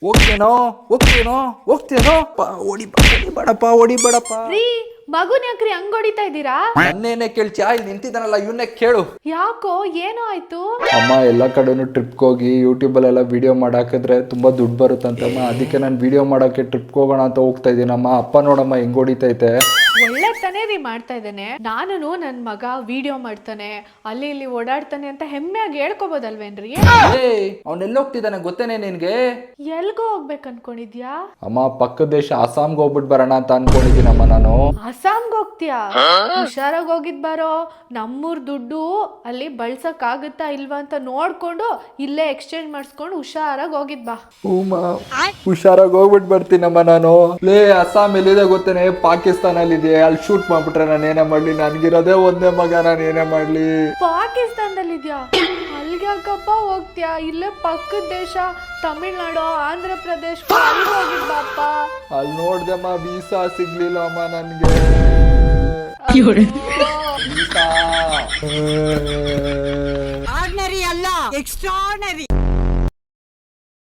ಹೋಗ್ತೇನೋ ಹೊಡಿಬೇಡಪ್ಪ. ರೀ ಮಗುನ್ ಯಾಕ್ರಿ ಹಂಗ್ ಹೊಡಿತಾ ಇದ್ದೀರಾ? ನನ್ನೇನೆ ಕೇಳ್ತೀಯ? ಇಲ್ಲಿ ನಿಂತಿದ್ದಾನಲ್ಲ ಇವನ್ನೇ ಕೇಳು. ಯಾಕೋ ಏನೋ ಆಯ್ತು? ಅಮ್ಮ ಎಲ್ಲ ಕಡೆನೂ ಟ್ರಿಪ್ಗೆ ಹೋಗಿ ಯೂಟ್ಯೂಬಲ್ಲೆಲ್ಲ ವಿಡಿಯೋ ಮಾಡಾಕಿದ್ರೆ ತುಂಬಾ ದುಡ್ಡು ಬರುತ್ತಂತಮ್ಮ. ಅದಕ್ಕೆ ನಾನು ವಿಡಿಯೋ ಮಾಡೋಕ್ಕೆ ಟ್ರಿಪ್ಗೆ ಹೋಗೋಣ ಅಂತ ಹೋಗ್ತಾ ಇದ್ದೀನಮ್ಮ. ಅಪ್ಪ ನೋಡಮ್ಮ ಹೆಂಗ್ ಹೊಡಿತೈತೆ. ಒಳ್ಳೆ ತಾನೇ ರೀ ಮಾಡ್ತಾ ಇದ್ದಾನೆ. ನಾನು ನನ್ ಮಗ ವಿಡಿಯೋ ಮಾಡ್ತಾನೆ, ಅಲ್ಲಿ ಇಲ್ಲಿ ಓಡಾಡ್ತಾನೆ ಅಂತ ಹೆಮ್ಮೆಯಾಗಿ ಹೇಳ್ಕೊಬೋದಲ್ವೇನ್ರಿ? ಅವನೆಲ್ಲ ಹೋಗ್ತಿದ್ದಾನೆ ಗೊತ್ತೇನೆ ನಿನ್ಗೆ? ಎಲ್ಗೋ ಹೋಗ್ಬೇಕು ಅನ್ಕೊಂಡಿದ್ಯಾ? ಅಮ್ಮ ಪಕ್ಕದ ದೇಶ ಅಸ್ಸಾಂಗೆ ಹೋಗ್ಬಿಟ್ಟು ಬರೋಣ ಅಂತ ಅನ್ಕೊಂಡಿದ್ದೀನಮ್ಮ ನಾನು. ಅಸ್ಸಾಂಗ್ ಹೋಗ್ತೀಯಾ? ಹುಷಾರಾಗಿ ಹೋಗಿದ್ ಬಾರೋ. ನಮ್ಮೂರ್ ದುಡ್ಡು ಅಲ್ಲಿ ಬಳ್ಸಕ್ ಆಗುತ್ತಾ ಇಲ್ವಾ ಅಂತ ನೋಡ್ಕೊಂಡು ಇಲ್ಲೇ ಎಕ್ಸ್ಚೇಂಜ್ ಮಾಡಿಸ್ಕೊಂಡು ಹುಷಾರಾಗಿ ಹೋಗಿದ್ ಬಾ. ಹುಷಾರಾಗಿ ಹೋಗ್ಬಿಟ್ಟು ಬರ್ತೀನಮ್ಮ ನಾನು. ಅಸ್ಸಾಂ ಎಲ್ಲಿದೆ ಗೊತ್ತೇನೆ? ಪಾಕಿಸ್ತಾನಲ್ಲಿ. ಅಲ್ಲಿ ಶೂಟ್ ಮಾಡ್ಬಿಟ್ರೆ ನಾನು ಏನೇ ಮಾಡ್ಲಿ? ನನ್ಗಿರೋದೇ ಒಂದೇ ಮಗ, ನಾನು ಏನೇ ಮಾಡ್ಲಿ? ಪಾಕಿಸ್ತಾನದಲ್ಲಿದ್ಯಾ? ಅಲ್ಲಿಗೆ ಯಾಕಪ್ಪ ಹೋಗ್ತೀಯಾ? ಇಲ್ಲೇ ಪಕ್ಕದ ದೇಶ ತಮಿಳ್ನಾಡು, ಆಂಧ್ರ ಪ್ರದೇಶ ಹೋಗಿದ್ದಪ್ಪ. ಅಲ್ಲಿ ನೋಡ್ದಮ್ಮ ವೀಸಾ ಸಿಗ್ಲಿಲ್ಲ ಅಮ್ಮ ನನ್ಗೆ. ಆರ್ಡಿನರಿ ಅಲ್ಲ, ಎಕ್ಸ್ಟ್ರಾರ್ಡಿನರಿ.